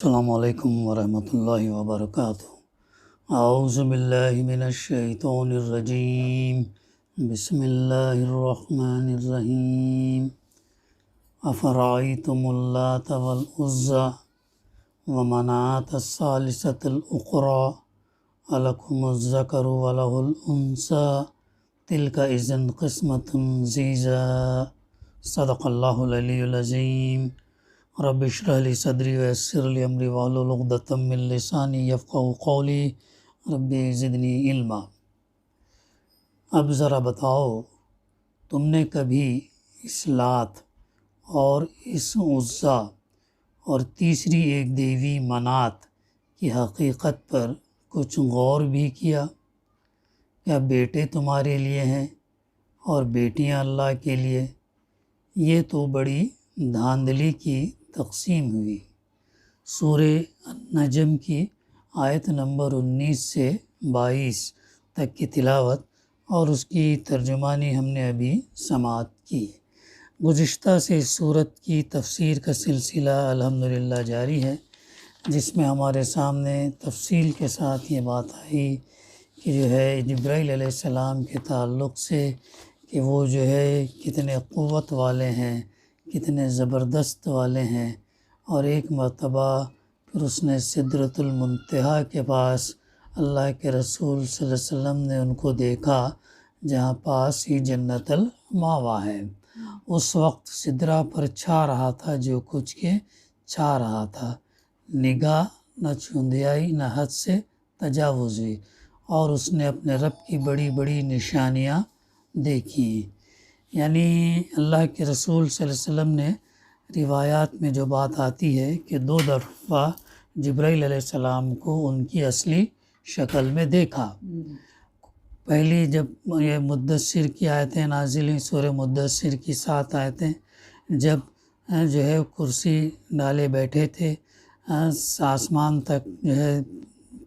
السلام علیکم ورحمۃ اللہ وبرکاتہ۔ اعوذ باللہ من الشیطان الرجیم، بسم اللہ الرحمن الرحیم۔ افرأیتم اللات والعزی ومناة الثالثۃ الاخری الکم الذکر ولہ الانثی تلک اذا قسمۃ ضیزی۔ صدق اللہ العلی العظیم۔ رب اشرح لی صدری ویسر لی امری واحلل عقدۃ من لسانی یفقہوا قولی رب زدنی علما۔ اب ذرا بتاؤ، تم نے کبھی اس لات اور اس عزیٰ اور تیسری ایک دیوی منات کی حقیقت پر کچھ غور بھی کیا؟ کیا بیٹے تمہارے لیے ہیں اور بیٹیاں اللہ کے لیے؟ یہ تو بڑی دھاندلی کی تقسیم ہوئی۔ سورہ النجم کی آیت نمبر 19 سے 22 تک کی تلاوت اور اس کی ترجمانی ہم نے ابھی سماعت کی۔ گزشتہ سے اس سورت کی تفسیر کا سلسلہ الحمدللہ جاری ہے، جس میں ہمارے سامنے تفصیل کے ساتھ یہ بات آئی کہ جو ہے جبرائیل علیہ السلام کے تعلق سے کہ وہ جو ہے کتنے قوت والے ہیں، کتنے زبردست والے ہیں، اور ایک مرتبہ پھر اس نے سدرۃ المنتہا کے پاس اللہ کے رسول صلی اللہ علیہ وسلم نے ان کو دیکھا، جہاں پاس ہی جنت الماوا ہے۔ اس وقت سدرہ پر چھا رہا تھا جو کچھ کے چھا رہا تھا، نگاہ نہ چوندیائی نہ حد سے تجاوز ہوئی، اور اس نے اپنے رب کی بڑی بڑی نشانیاں دیکھیں۔ یعنی اللہ کے رسول صلی اللہ علیہ وسلم نے روایات میں جو بات آتی ہے کہ 2 دفعہ جبرائیل علیہ السلام کو ان کی اصلی شکل میں دیکھا۔ پہلی جب یہ مدثر کی آیتیں نازل ہوئی، سورہ مدثر کی 7 آیتیں، جب جو ہے کرسی ڈالے بیٹھے تھے، آسمان تک جو ہے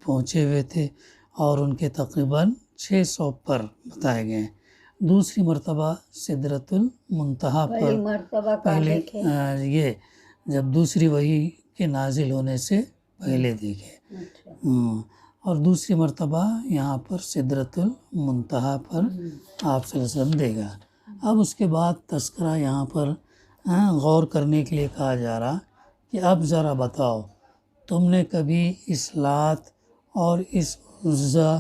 پہنچے ہوئے تھے، اور ان کے تقریباً 600 پر بتائے گئے ہیں۔ دوسری مرتبہ سدرۃ المنتہا پر پہلے یہ جب دوسری وحی کے نازل ہونے سے پہلے دیکھے، اور دوسری مرتبہ یہاں پر سدرۃ المنتہا پر آپ صلی اللہ علیہ وسلم دیکھا۔ اب اس کے بعد تذکرہ یہاں پر غور کرنے کے لیے کہا جا رہا کہ اب ذرا بتاؤ، تم نے کبھی اس لات اور اس عزیٰ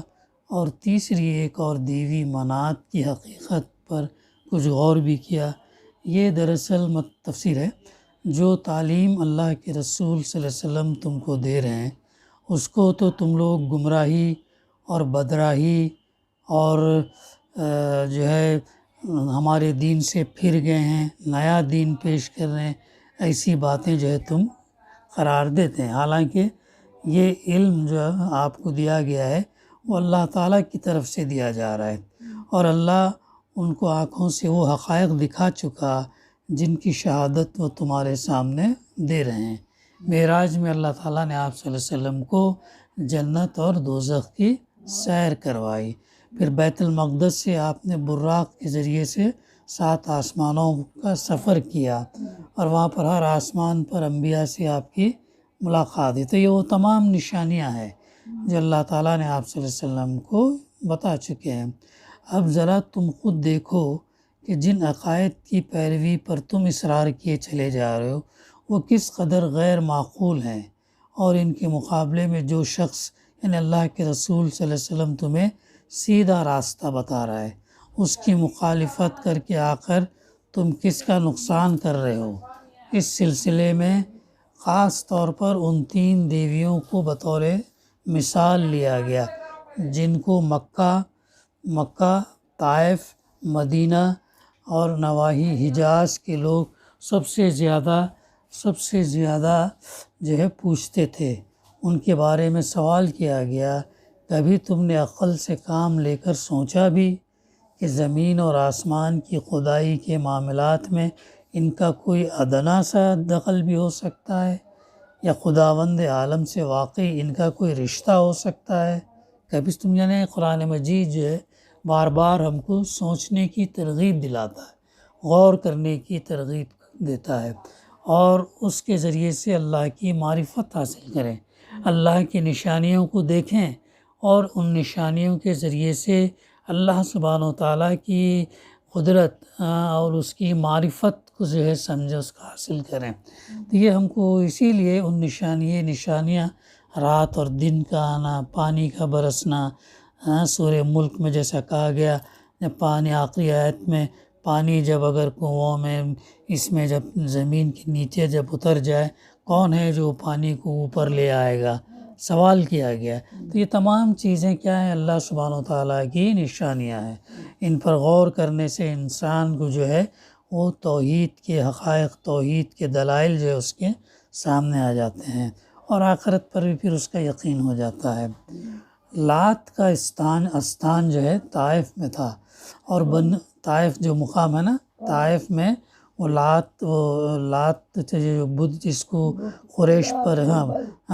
اور تیسری ایک اور دیوی منات کی حقیقت پر کچھ غور بھی کیا؟ یہ دراصل تفسیر ہے، جو تعلیم اللہ کے رسول صلی اللہ علیہ وسلم تم کو دے رہے ہیں، اس کو تو تم لوگ گمراہی اور بدراہی اور جو ہے ہمارے دین سے پھر گئے ہیں، نیا دین پیش کر رہے ہیں، ایسی باتیں جو ہے تم قرار دیتے ہیں۔ حالانکہ یہ علم جو آپ کو دیا گیا ہے وہ اللہ تعالیٰ کی طرف سے دیا جا رہا ہے، اور اللہ ان کو آنکھوں سے وہ حقائق دکھا چکا جن کی شہادت وہ تمہارے سامنے دے رہے ہیں۔ معراج میں اللہ تعالیٰ نے آپ صلی اللہ علیہ وسلم کو جنت اور دوزخ کی سیر کروائی، پھر بیت المقدس سے آپ نے براق کے ذریعے سے 7 آسمانوں کا سفر کیا، اور وہاں پر ہر آسمان پر انبیاء سے آپ کی ملاقات ہے۔ تو یہ وہ تمام نشانیاں ہیں جو اللہ تعالیٰ نے آپ صلی اللہ علیہ وسلم کو بتا چکے ہیں۔ اب ذرا تم خود دیکھو کہ جن عقائد کی پیروی پر تم اصرار کیے چلے جا رہے ہو وہ کس قدر غیر معقول ہیں، اور ان کے مقابلے میں جو شخص یعنی اللہ کے رسول صلی اللہ علیہ وسلم تمہیں سیدھا راستہ بتا رہا ہے، اس کی مخالفت کر کے آخر تم کس کا نقصان کر رہے ہو۔ اس سلسلے میں خاص طور پر ان 3 دیویوں کو بطور مثال لیا گیا جن کو مکہ، طائف، مدینہ اور نواحی حجاز کے لوگ سب سے زیادہ جو ہے پوچھتے تھے۔ ان کے بارے میں سوال کیا گیا، کبھی تم نے عقل سے کام لے کر سوچا بھی کہ زمین اور آسمان کی خدائی کے معاملات میں ان کا کوئی ادنا سا دخل بھی ہو سکتا ہے، یا خداوند عالم سے واقعی ان کا کوئی رشتہ ہو سکتا ہے؟ کبھی تم یعنی قرآن مجید جو ہے بار بار ہم کو سوچنے کی ترغیب دلاتا ہے، غور کرنے کی ترغیب دیتا ہے، اور اس کے ذریعے سے اللہ کی معرفت حاصل کریں، اللہ کی نشانیوں کو دیکھیں اور ان نشانیوں کے ذریعے سے اللہ سبحانہ و تعالیٰ کی قدرت اور اس کی معرفت کو جو ہے سمجھے، اس کا حاصل کریں۔ تو یہ ہم کو اسی لیے ان نشانیاں رات اور دن کا آنا، پانی کا برسنا، سورہ ملک میں جیسا کہا گیا، جب پانی آخری آیت میں پانی جب اگر کنوؤں میں اس میں جب زمین کے نیچے جب اتر جائے، کون ہے جو پانی کو اوپر لے آئے گا، سوال کیا گیا۔ تو یہ تمام چیزیں کیا ہیں؟ اللہ سبحانہ و تعالیٰ کی نشانیاں ہیں۔ ان پر غور کرنے سے انسان کو جو ہے وہ توحید کے حقائق، توحید کے دلائل جو ہے اس کے سامنے آ جاتے ہیں، اور آخرت پر بھی پھر اس کا یقین ہو جاتا ہے۔ لات کا استان جو ہے طائف میں تھا، اور طائف جو مقام ہے نا، طائف میں وہ لات جو بدھ جس کو قریش پر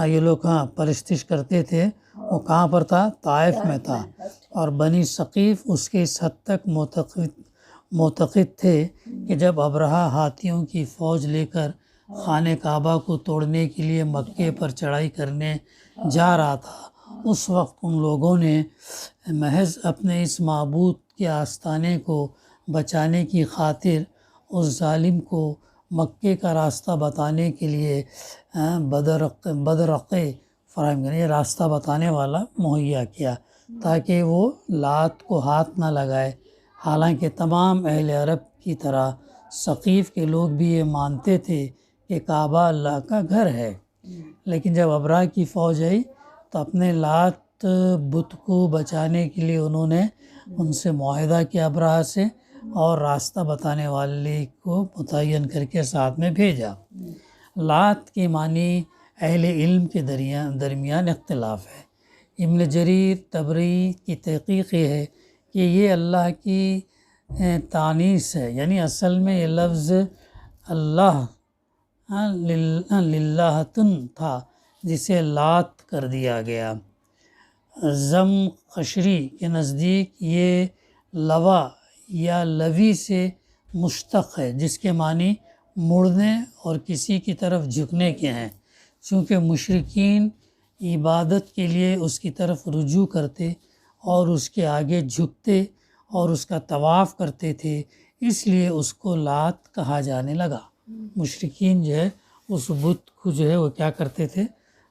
یہ لوگ پرستش کرتے تھے، وہ کہاں پر تھا؟ طائف میں تھا۔ اور بنی ثقیف اس کے اس حد تک معتقد تھے کہ جب ابرہہ ہاتھیوں کی فوج لے کر خانہ کعبہ کو توڑنے کے لیے مکے پر چڑھائی کرنے جا رہا تھا، اس وقت ان لوگوں نے محض اپنے اس معبود کے آستانے کو بچانے کی خاطر اس ظالم کو مکے کا راستہ بتانے کے لیے بدرقے فراہم کرنے، یہ راستہ بتانے والا مہیا کیا تاکہ وہ لات کو ہاتھ نہ لگائے۔ حالانکہ تمام اہل عرب کی طرح ثقیف کے لوگ بھی یہ مانتے تھے کہ کعبہ اللہ کا گھر ہے، لیکن جب ابرہہ کی فوج آئی تو اپنے لات بت کو بچانے کے لیے انہوں نے ان سے معاہدہ کیا ابرہہ سے، اور راستہ بتانے والے کو متعین کر کے ساتھ میں بھیجا۔ لات کے معنی اہل علم کے درمیان اختلاف ہے۔ ابن جریر طبری کی تحقیق یہ ہے کہ یہ اللہ کی تانیث ہے، یعنی اصل میں یہ لفظ اللہ للہتن تھا جسے لات کر دیا گیا۔ زمخشری کے نزدیک یہ لوا یا لوی سے مشتق ہے، جس کے معنی مڑنے اور کسی کی طرف جھکنے کے ہیں۔ چونکہ مشرکین عبادت کے لیے اس کی طرف رجوع کرتے اور اس کے آگے جھکتے اور اس کا طواف کرتے تھے، اس لیے اس کو لات کہا جانے لگا۔ مشرکین جو ہے اس بت کو جو ہے وہ کیا کرتے تھے؟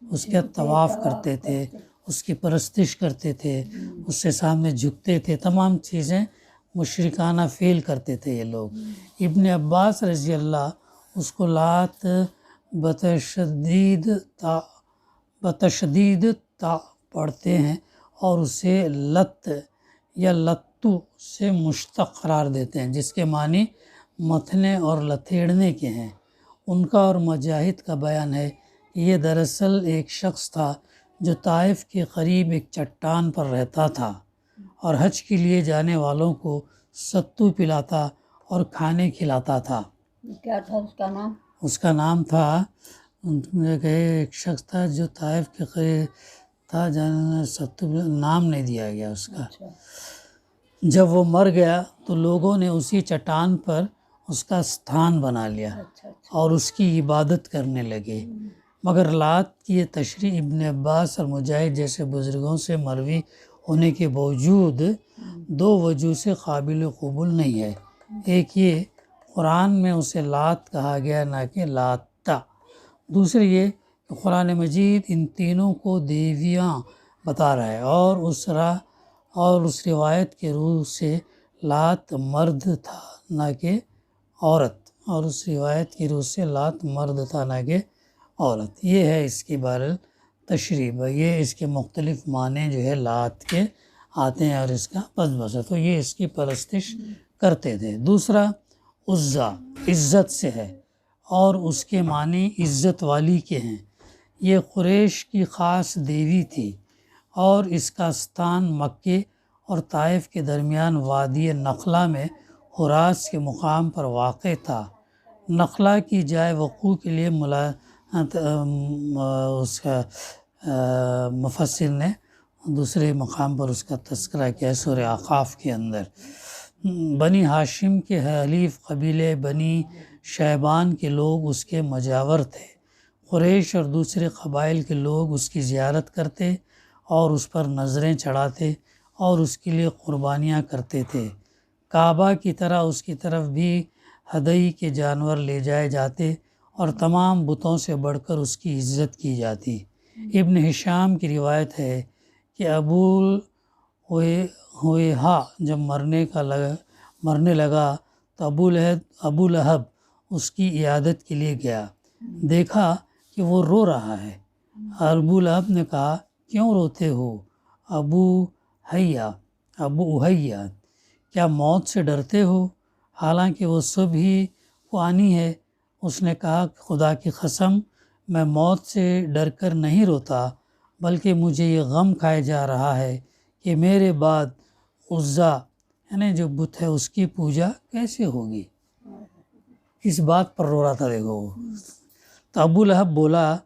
اس کا طواف کرتے تھے، اس کی پرستش کرتے تھے، اس سے سامنے جھکتے تھے، تمام چیزیں مشرکانہ فعل کرتے تھے یہ لوگ۔ ابن عباس رضی اللہ اس کو لات بتشدید تا پڑھتے ہیں اور اسے لت یا لتو سے مشتق قرار دیتے ہیں، جس کے معنی متھنے اور لتھیڑنے کے ہیں۔ ان کا اور مجاہد کا بیان ہے کہ یہ دراصل ایک شخص تھا جو طائف کے قریب ایک چٹان پر رہتا تھا اور حج کے لیے جانے والوں کو ستو پلاتا اور کھانے کھلاتا تھا۔ کیا تھا اس کا نام؟ اس کا نام تھا، ایک شخص تھا جو طائف کے قریب تھا، ستو نام نہیں دیا گیا اس کا۔ جب وہ مر گیا تو لوگوں نے اسی چٹان پر اس کا استھان بنا لیا اور اس کی عبادت کرنے لگے، مگر لات کی یہ تشریح ابن عباس اور مجاہد جیسے بزرگوں سے مروی ہونے کے باوجود دو وجہ سے قابل قبول نہیں ہے۔ ایک یہ قرآن میں اسے لات کہا گیا نہ کہ لاتا، دوسرے یہ کہ قرآن مجید ان تینوں کو دیویاں بتا رہا ہے، اور اس روایت کے روح سے لات مرد تھا نہ کہ عورت، اور اس روایت کی روح سے لات مرد تھا نہ کہ عورت۔ یہ ہے اس کی بہرحال تشریح، یہ اس کے مختلف معنی جو ہے لات کے آتے ہیں اور اس کا بس ہے، تو یہ اس کی پرستش کرتے تھے۔ دوسرا عزا عزت سے ہے اور اس کے معنی عزت والی کے ہیں۔ یہ قریش کی خاص دیوی تھی اور اس کا استان مکے اور طائف کے درمیان وادی نخلا میں حراس کے مقام پر واقع تھا۔ نخلا کی جائے وقوع کے لیے اس کا مفسر نے دوسرے مقام پر اس کا تذکرہ کیا سورہ اعقاف کے اندر۔ بنی ہاشم کے حلیف قبیلے بنی شیبان کے لوگ اس کے مجاور تھے۔ قریش اور دوسرے قبائل کے لوگ اس کی زیارت کرتے اور اس پر نظریں چڑھاتے اور اس کے لیے قربانیاں کرتے تھے۔ کعبہ کی طرح اس کی طرف بھی ہدئی کے جانور لے جائے جاتے اور تمام بتوں سے بڑھ کر اس کی عزت کی جاتی۔ ابن ہشام کی روایت ہے کہ ابو جب مرنے لگا تو ابو لہب اس کی عیادت کے لیے گیا، دیکھا کہ وہ رو رہا ہے۔ ابو لہب نے کہا، کیوں روتے ہو ابو احیہ، کیا موت سے ڈرتے ہو؟ حالانکہ وہ صبح ہی کو آنی ہے۔ اس نے کہا، خدا کی قسم میں موت سے ڈر کر نہیں روتا، بلکہ مجھے یہ غم کھائے جا رہا ہے کہ میرے بعد عزا یعنی جو بت ہے اس کی پوجا کیسے ہوگی۔ اس بات پر رو رہا تھا دیکھو وہ۔ تو ابو لہب بولا،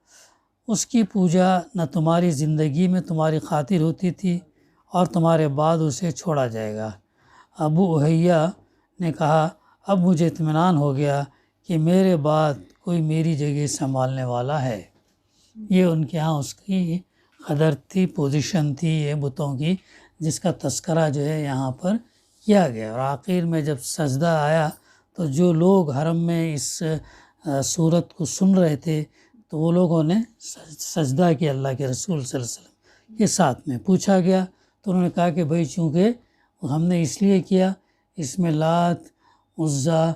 اس کی پوجا نہ تمہاری زندگی میں تمہاری خاطر ہوتی تھی اور تمہارے بعد اسے چھوڑا جائے گا۔ ابو احیہ نے کہا، اب مجھے اطمینان ہو گیا کہ میرے بعد کوئی میری جگہ سنبھالنے والا ہے۔ یہ ان کے ہاں اس کی قدر تھی، پوزیشن تھی یہ بتوں کی، جس کا تذکرہ جو ہے یہاں پر کیا گیا۔ اور آخر میں جب سجدہ آیا تو جو لوگ حرم میں اس صورت کو سن رہے تھے تو وہ لوگوں نے سجدہ کیا اللہ کے رسول صلی اللہ علیہ وسلم کے ساتھ میں۔ پوچھا گیا تو انہوں نے کہا کہ بھئی چونکہ ہم نے اس لیے کیا، اس میں لات عزا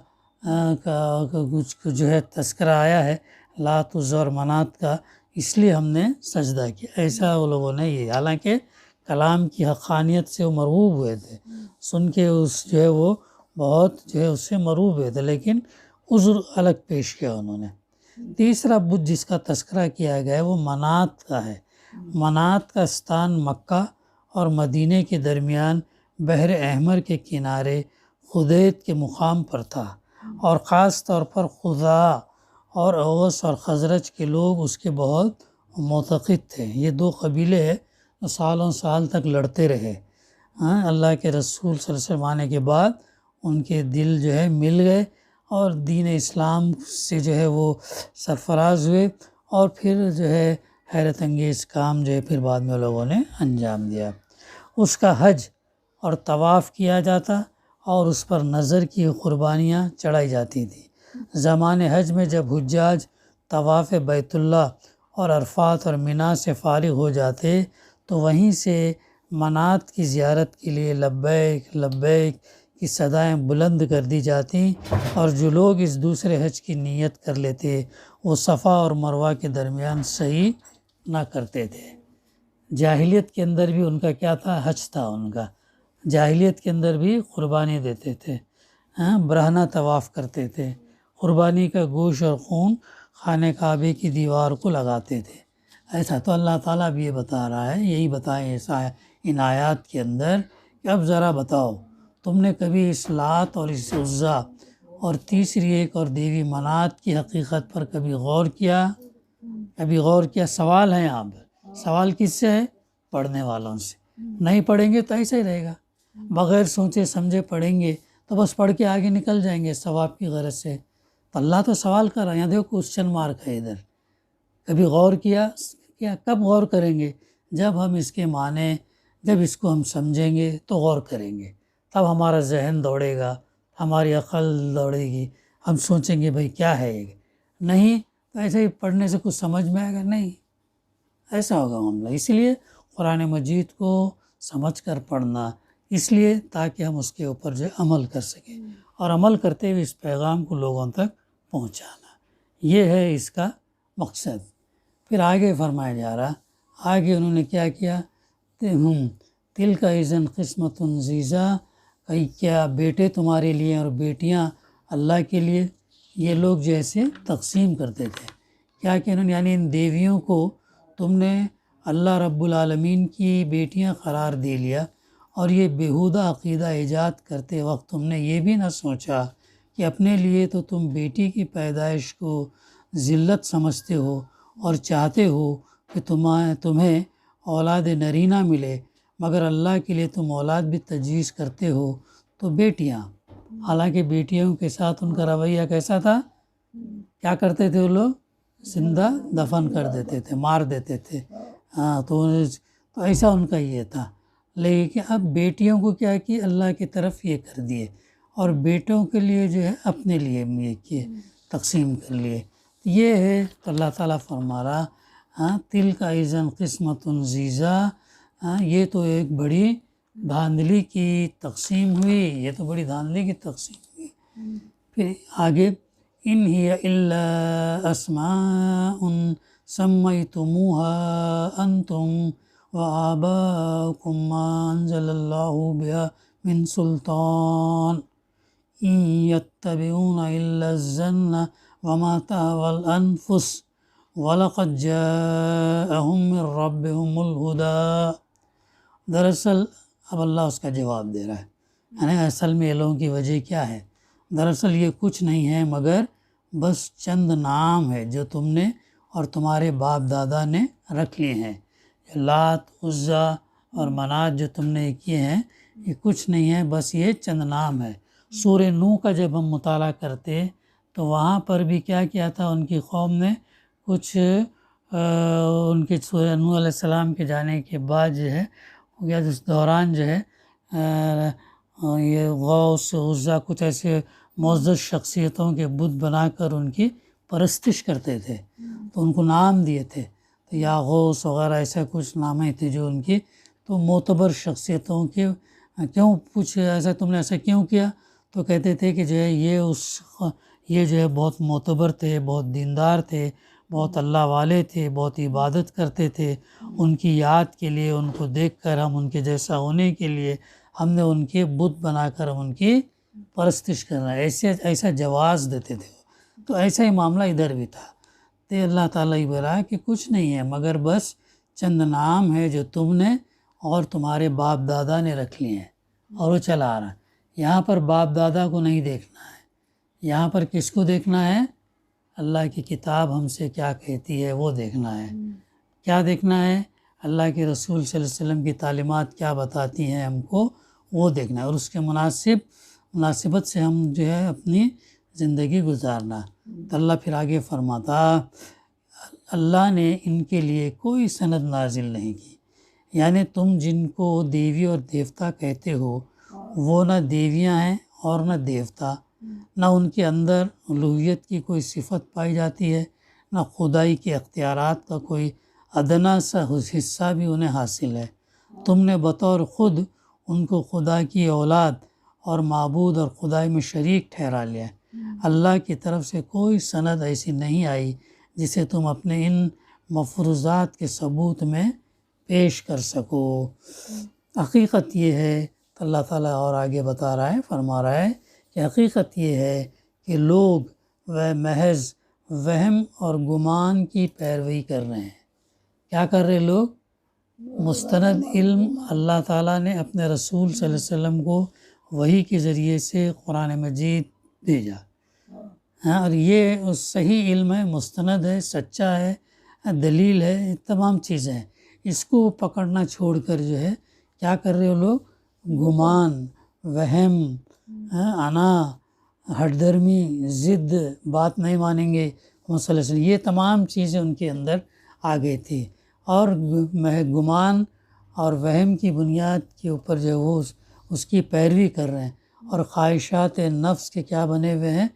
کا کچھ جو ہے تذکرہ آیا ہے، لات عزا اور منات کا، اس لیے ہم نے سجدہ کیا۔ ایسا وہ لوگوں نے یہ، حالانکہ کلام کی حقانیت سے وہ مرعوب ہوئے تھے، سن کے اس جو ہے وہ بہت جو ہے اس سے مرعوب ہوئے تھے، لیکن عذر الگ پیش کیا انہوں نے۔ تیسرا بت جس کا تذکرہ کیا گیا ہے وہ منات کا ہے۔ منات کا استان مکہ اور مدینہ کے درمیان بحر احمر کے کنارے خدید کے مقام پر تھا، اور خاص طور پر خزاع اور اوس اور خزرج کے لوگ اس کے بہت معتقد تھے۔ یہ دو قبیلے ہیں جو سالوں سال تک لڑتے رہے۔ اللہ کے رسول صلی اللہ علیہ وسلم آنے کے بعد ان کے دل جو ہے مل گئے اور دین اسلام سے جو ہے وہ سرفراز ہوئے، اور پھر جو ہے حیرت انگیز کام جو ہے پھر بعد میں لوگوں نے انجام دیا۔ اس کا حج اور طواف کیا جاتا اور اس پر نظر کی قربانیاں چڑھائی جاتی تھیں۔ زمان حج میں جب حجاج طواف بیت اللہ اور عرفات اور منی سے فارغ ہو جاتے تو وہیں سے منات کی زیارت کے لیے لبیک لبیک کی صدائیں بلند کر دی جاتی، اور جو لوگ اس دوسرے حج کی نیت کر لیتے وہ صفا اور مروہ کے درمیان سعی نہ کرتے تھے۔ جاہلیت کے اندر بھی ان کا کیا تھا؟ حج تھا ان کا۔ جاہلیت کے اندر بھی قربانی دیتے تھے، برہنہ طواف کرتے تھے، قربانی کا گوشت اور خون خانہ کعبے کی دیوار کو لگاتے تھے۔ ایسا تو اللہ تعالیٰ بھی یہ بتا رہا ہے، یہی بتائیں ایسا ان آیات کے اندر کہ اب ذرا بتاؤ تم نے کبھی اس لات اور اس عزا اور تیسری ایک اور دیوی منات کی حقیقت پر کبھی غور کیا؟ کبھی غور کیا؟ سوال ہے یہاں پر۔ سوال کس سے ہے؟ پڑھنے والوں سے۔ نہیں پڑھیں گے تو ایسا ہی رہے گا، بغیر سوچے سمجھے پڑھیں گے تو بس پڑھ کے آگے نکل جائیں گے ثواب کی غرض سے۔ تو اللہ تو سوال کر رہا ہے، یہاں دیکھو کوسچن مارک ہے ادھر۔ کبھی غور کیا؟ کب غور کریں گے؟ جب ہم اس کے معنی، جب اس کو ہم سمجھیں گے تو غور کریں گے، تب ہمارا ذہن دوڑے گا، ہماری عقل دوڑے گی، ہم سوچیں گے بھئی کیا ہے یہ۔ نہیں تو ایسے ہی پڑھنے سے کچھ سمجھ میں آئے گا؟ نہیں، ایسا ہوگا معاملہ۔ اس لیے قرآن مجید کو سمجھ کر پڑھنا، اس لیے تاکہ ہم اس کے اوپر جو عمل کر سکیں، اور عمل کرتے ہوئے اس پیغام کو لوگوں تک پہنچانا، یہ ہے اس کا مقصد۔ پھر آگے فرمایا جا رہا، آگے انہوں نے کیا کیا؟ تل کا اذن قسمت ضیزا، کیا بیٹے تمہارے لیے اور بیٹیاں اللہ کے لیے؟ یہ لوگ جیسے تقسیم کرتے تھے، کیا کہ انہوں نے یعنی ان دیویوں کو تم نے اللہ رب العالمین کی بیٹیاں قرار دے لیا، اور یہ بیہودہ عقیدہ ایجاد کرتے وقت تم نے یہ بھی نہ سوچا کہ اپنے لیے تو تم بیٹی کی پیدائش کو ذلت سمجھتے ہو اور چاہتے ہو کہ تمہیں اولاد نرینہ ملے، مگر اللہ کے لیے تم اولاد بھی تجویز کرتے ہو تو بیٹیاں۔ حالانکہ بیٹیوں کے ساتھ ان کا رویہ کیسا تھا؟ کیا کرتے تھے وہ لوگ؟ زندہ دفن کر دیتے تھے، مار دیتے تھے. ہاں تو ایسا ان کا یہ تھا. لیکن اب بیٹیوں کو کیا کہ اللہ کی طرف یہ کر دیے، اور بیٹوں کے لیے جو ہے اپنے لیے یہ کیے، تقسیم کر لیے. یہ ہے تو اللہ تعالیٰ فرما رہا تِلْکَ اِذًا قِسْمَةٌ ضِیزَیٰ، یہ تو ایک بڑی دھاندلی کی تقسیم ہوئی، یہ تو بڑی دھاندلی کی تقسیم ہوئی. پھر آگے ان ہی الا اسماء سمیتموها انتم وآباؤکم ما انزل اللہ بها من سلطان ان یتبعون الا الظن وما تهوى الانفس وَلَقَدْ جَاءَهُم مِّن رَّبِّهُمُ الْهُدَىٰ. دراصل اب اللہ اس کا جواب دے رہا ہے، یعنی اصل میں یہ لوگوں کی وجہ کیا ہے؟ دراصل یہ کچھ نہیں ہے مگر بس چند نام ہے جو تم نے اور تمہارے باپ دادا نے رکھ لیے ہیں. لات، عزا اور منات جو تم نے کیے ہیں یہ کچھ نہیں ہے، بس یہ چند نام ہے. سورہ نوح کا جب ہم مطالعہ کرتے تو وہاں پر بھی کیا کیا تھا ان کی قوم نے؟ کچھ ان کے سورہ نوح علیہ السلام کے جانے کے بعد جو ہے یا اس دوران جو ہے یہ غوث، عزا، کچھ ایسے معزز شخصیتوں کے بت بنا کر ان کی پرستش کرتے تھے. تو ان کو نام دیے تھے، تو یا غوث وغیرہ ایسا کچھ نامیں تھے جو ان کی. تو معتبر شخصیتوں کے کیوں پوچھ ایسا تم نے ایسا کیوں کیا؟ تو کہتے تھے کہ جو ہے یہ جو ہے بہت معتبر تھے، بہت دیندار تھے، بہت اللہ والے تھے، بہت عبادت کرتے تھے. ان کی یاد کے لیے، ان کو دیکھ کر ہم ان کے جیسا ہونے کے لیے ہم نے ان کے بت بنا کر ہم ان کی پرستش کرنا، ایسا جواز دیتے تھے. تو ایسا ہی معاملہ ادھر بھی تھا. تو اللہ تعالیٰ ہی بولا کہ کچھ نہیں ہے مگر بس چند نام ہے جو تم نے اور تمہارے باپ دادا نے رکھ لیے ہیں اور وہ چلا آ رہا ہے. یہاں پر باپ دادا کو نہیں دیکھنا ہے، یہاں پر کس کو دیکھنا ہے؟ اللہ کی کتاب ہم سے کیا کہتی ہے وہ دیکھنا ہے. کیا دیکھنا ہے؟ اللہ کے رسول صلی اللہ علیہ وسلم کی تعلیمات کیا بتاتی ہیں ہم کو وہ دیکھنا ہے، اور اس کے مناسبت سے ہم جو ہے اپنی زندگی گزارنا. تو اللہ پھر آگے فرماتا اللہ نے ان کے لیے کوئی سند نازل نہیں کی. یعنی تم جن کو دیوی اور دیوتا کہتے ہو وہ نہ دیویاں ہیں اور نہ دیوتا، نہ ان کے اندر الوہیت کی کوئی صفت پائی جاتی ہے، نہ خدائی کے اختیارات کا کوئی ادنا سا حصہ بھی انہیں حاصل ہے. تم نے بطور خود ان کو خدا کی اولاد اور معبود اور خدائی میں شریک ٹھہرا لیا. اللہ کی طرف سے کوئی سند ایسی نہیں آئی جسے تم اپنے ان مفروضات کے ثبوت میں پیش کر سکو. حقیقت یہ ہے تو اللہ تعالیٰ اور آگے بتا رہا ہے، فرما رہا ہے کہ حقیقت یہ ہے کہ لوگ محض وہم اور گمان کی پیروی کر رہے ہیں. کیا کر رہے لوگ؟ مستند علم اللہ تعالیٰ نے اپنے رسول صلی اللہ علیہ وسلم کو وحی کے ذریعے سے قرآن مجید بھیجا، اور یہ صحیح علم ہے، مستند ہے، سچا ہے، دلیل ہے، تمام چیزیں ہیں. اس کو پکڑنا چھوڑ کر جو ہے کیا کر رہے ہو لوگ؟ گمان، وہم، انا، ہٹ درمی، ضد، بات نہیں مانیں گے محمد صلی اللہ علیہ وسلم، یہ تمام چیزیں ان کے اندر آ گئی تھی. اور گمان اور وہم کی بنیاد کے اوپر جو وہ اس کی پیروی کر رہے ہیں، اور خواہشات نفس کے کیا بنے ہوئے ہیں؟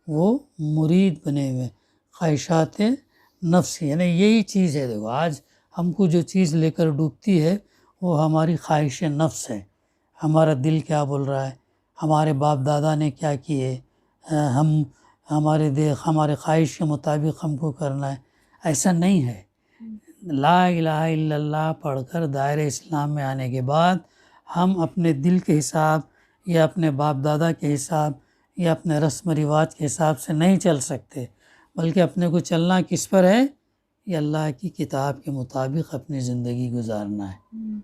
وہ مرید بنے ہوئے ہیں. خواہشات نفس، یعنی یہی چیز ہے. دیکھو آج ہم کو جو چیز لے کر ڈوبتی ہے وہ ہماری خواہش نفس ہے. ہمارا دل کیا بول رہا ہے، ہمارے باپ دادا نے کیا کیے، ہمارے خواہش کے مطابق ہم کو کرنا ہے. ایسا نہیں ہے. لا الہ الا اللہ پڑھ کر دائرہ اسلام میں آنے کے بعد ہم اپنے دل کے حساب یا اپنے باپ دادا کے حساب یا اپنے رسم و رواج کے حساب سے نہیں چل سکتے، بلکہ اپنے کو چلنا کس پر ہے؟ یہ اللہ کی کتاب کے مطابق اپنی زندگی گزارنا ہے.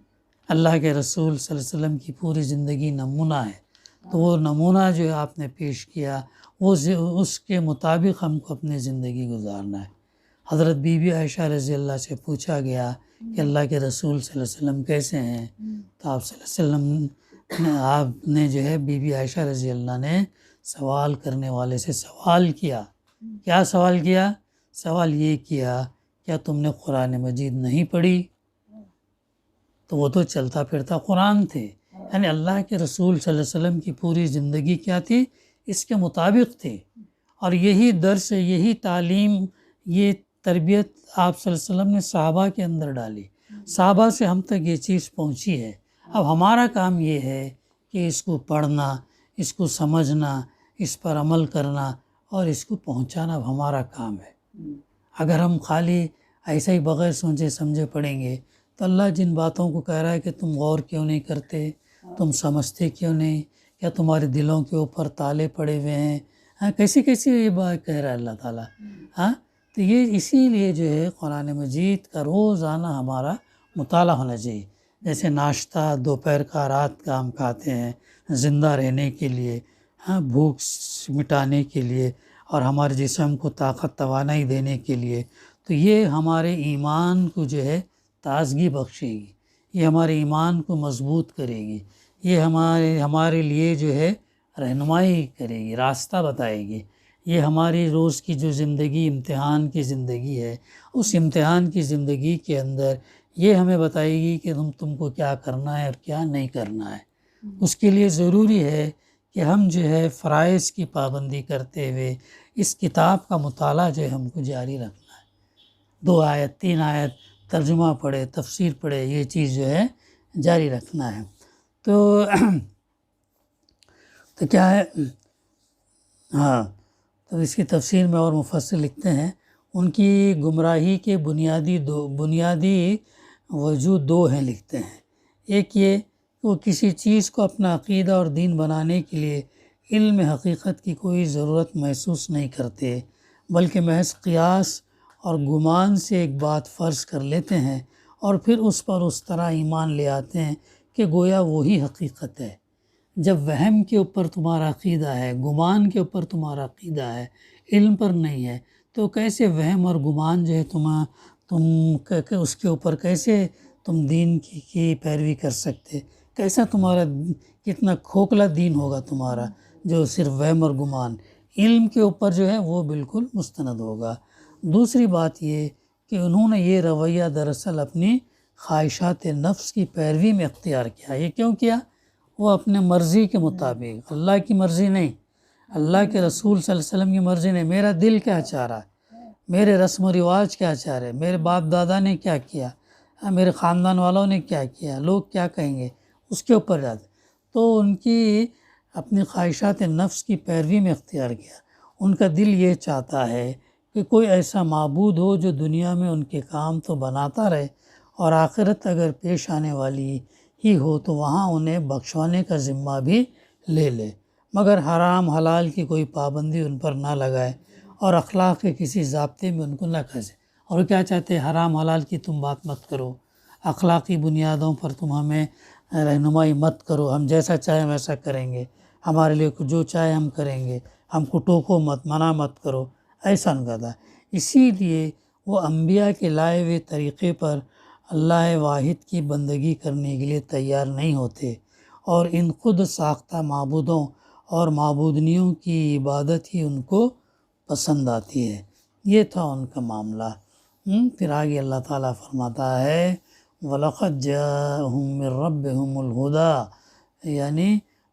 اللہ کے رسول صلی اللہ علیہ وسلم کی پوری زندگی نمونہ ہے، تو وہ نمونہ جو آپ نے پیش کیا وہ اس کے مطابق ہم کو اپنی زندگی گزارنا ہے. حضرت بی بی عائشہ رضی اللہ سے پوچھا گیا کہ اللہ کے رسول صلی اللہ علیہ وسلم کیسے ہیں؟ تو آپ صلی اللہ علیہ وسلم آپ نے جو ہے بی بی عائشہ رضی اللہ نے سوال کرنے والے سے سوال کیا کیا سوال کیا؟ سوال یہ کیا کیا تم نے قرآن مجید نہیں پڑھی؟ تو وہ تو چلتا پھرتا قرآن تھے، یعنی اللہ کے رسول صلی اللہ علیہ وسلم کی پوری زندگی کیا تھی؟ اس کے مطابق تھی، اور یہی درس، یہی تعلیم، یہ تربیت آپ صلی اللہ علیہ وسلم نے صحابہ کے اندر ڈالی، صحابہ سے ہم تک یہ چیز پہنچی ہے۔ اب ہمارا کام یہ ہے کہ اس کو پڑھنا، اس کو سمجھنا، اس پر عمل کرنا اور اس کو پہنچانا اب ہمارا کام ہے۔ اگر ہم خالی ایسا ہی بغیر سوچے سمجھے پڑھیں گے تو اللہ جن باتوں کو کہہ رہا ہے کہ تم غور کیوں نہیں کرتے، تم سمجھتے کیوں نہیں، کیا تمہارے دلوں کے اوپر تالے پڑے ہوئے ہیں؟ ہاں، کیسی یہ بات کہہ رہا ہے اللہ تعالیٰ؟ ہاں، تو یہ اسی لیے جو ہے قرآن مجید کا روزانہ ہمارا مطالعہ ہونا چاہیے۔ جیسے ناشتہ دوپہر کا، رات کا ہم کھاتے ہیں زندہ رہنے کے لیے، ہاں، بھوک مٹانے کے لیے اور ہمارے جسم کو طاقت توانائی دینے کے لیے، تو یہ ہمارے ایمان کو جو ہے تازگی بخشے گی، یہ ہمارے ایمان کو مضبوط کرے گی، یہ ہمارے لیے جو ہے رہنمائی کرے گی، راستہ بتائے گی۔ یہ ہماری روز کی جو زندگی امتحان کی زندگی ہے، اس امتحان کی زندگی کے اندر یہ ہمیں بتائے گی کہ تم کو کیا کرنا ہے اور کیا نہیں کرنا ہے۔ اس کے لیے ضروری ہے کہ ہم جو ہے فرائض کی پابندی کرتے ہوئے اس کتاب کا مطالعہ جو ہے ہم کو جاری رکھنا ہے۔ 2 آیت 3 آیت ترجمہ پڑھے، تفسیر پڑھے، یہ چیز جو ہے جاری رکھنا ہے۔ تو کیا ہے، ہاں، تو اس کی تفسیر میں اور مفسر لکھتے ہیں ان کی گمراہی کے بنیادی وجود 2 ہیں، لکھتے ہیں۔ ایک یہ کہ وہ کسی چیز کو اپنا عقیدہ اور دین بنانے کے لیے علم حقیقت کی کوئی ضرورت محسوس نہیں کرتے، بلکہ محض قیاس اور گمان سے ایک بات فرض کر لیتے ہیں اور پھر اس پر اس طرح ایمان لے آتے ہیں کہ گویا وہی حقیقت ہے۔ جب وہم کے اوپر تمہارا عقیدہ ہے، گمان کے اوپر تمہارا عقیدہ ہے، علم پر نہیں ہے، تو کیسے وہم اور گمان جو ہے تم اس کے اوپر کیسے تم دین کی پیروی کر سکتے؟ کیسا تمہارا کتنا کھوکھلا دین ہوگا تمہارا جو صرف وہم اور گمان، علم کے اوپر جو ہے وہ بالکل مستند ہوگا۔ دوسری بات یہ کہ انہوں نے یہ رویہ دراصل اپنی خواہشات نفس کی پیروی میں اختیار کیا۔ یہ کیوں کیا؟ وہ اپنے مرضی کے مطابق، اللہ کی مرضی نہیں، اللہ کے رسول صلی اللہ علیہ وسلم کی مرضی نہیں، میرا دل کیا چاہ رہا ہے، میرے رسم و رواج کیا چاہ رہے، میرے باپ دادا نے کیا کیا، میرے خاندان والوں نے کیا کیا، لوگ کیا کہیں گے، اس کے اوپر جاتے۔ تو ان کی اپنی خواہشات نفس کی پیروی میں اختیار کیا۔ ان کا دل یہ چاہتا ہے کہ کوئی ایسا معبود ہو جو دنیا میں ان کے کام تو بناتا رہے اور آخرت اگر پیش آنے والی ہی ہو تو وہاں انہیں بخشوانے کا ذمہ بھی لے لے، مگر حرام حلال کی کوئی پابندی ان پر نہ لگائے اور اخلاق کے کسی ضابطے میں ان کو نہ کھنسے۔ اور کیا چاہتے ہیں؟ حرام حلال کی تم بات مت کرو، اخلاقی بنیادوں پر تم ہمیں رہنمائی مت کرو، ہم جیسا چاہیں ویسا کریں گے، ہمارے لیے جو چاہے ہم کریں گے، ہم کو ٹوکو مت، منع مت کرو، ایسا نہ کہتا۔ اسی لیے وہ انبیاء کے لائے ہوئے طریقے پر اللہ واحد کی بندگی کرنے کے لیے تیار نہیں ہوتے اور ان خود ساختہ معبودوں اور معبودنیوں کی عبادت ہی ان کو پسند آتی ہے۔ یہ تھا ان کا معاملہ۔ پھر آگے اللہ تعالیٰ فرماتا ہے وَلَقَدْ جَاءَهُم مِّن رَّبِّهُمُ الْهُدَىٰ، یعنی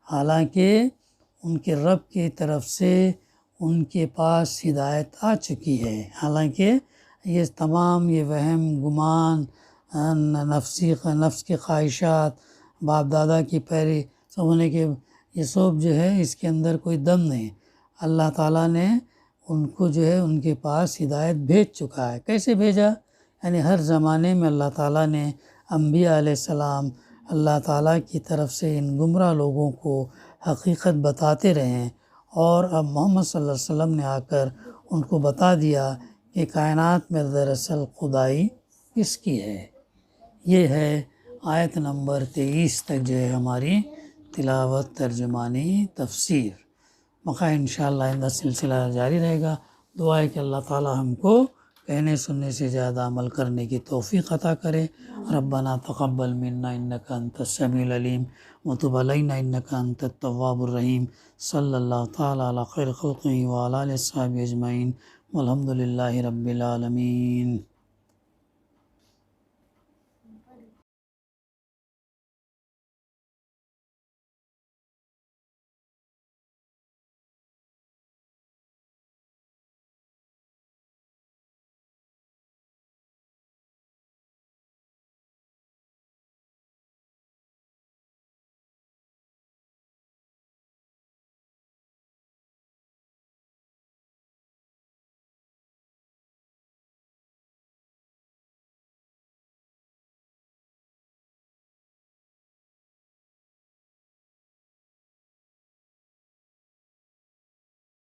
حالانکہ ان کے رب کی طرف سے ان کے پاس ہدایت آ چکی ہے۔ حالانکہ یہ تمام یہ وہم گمان، نفس کی خواہشات، باپ دادا کی پیروی سب ہونے کے، یہ سب جو ہے اس کے اندر کوئی دم نہیں۔ اللہ تعالیٰ نے ان کو جو ہے ان کے پاس ہدایت بھیج چکا ہے۔ کیسے بھیجا؟ یعنی ہر زمانے میں اللہ تعالیٰ نے انبیاء علیہ السلام اللہ تعالیٰ کی طرف سے ان گمراہ لوگوں کو حقیقت بتاتے رہے ہیں، اور اب محمد صلی اللہ علیہ وسلم نے آ کر ان کو بتا دیا کہ کائنات میں دراصل خدائی کس کی ہے۔ یہ ہے آیت نمبر 23 تک جو ہے ہماری تلاوت، ترجمانی، تفسیر۔ بقا انشاءاللہ آئندہ سلسلہ جاری رہے گا۔ دعا ہے کہ اللہ تعالیٰ ہم کو کہنے سننے سے زیادہ عمل کرنے کی توفیق عطا کرے۔ ربنا تقبل منا انک انت السمیع العلیم وتب علینا انک انت التواب الرحیم۔ صلی اللہ تعالی علی خیر خلقہ وعلی آلہ وصحبہ اجمعین والحمد للہ رب العالمین۔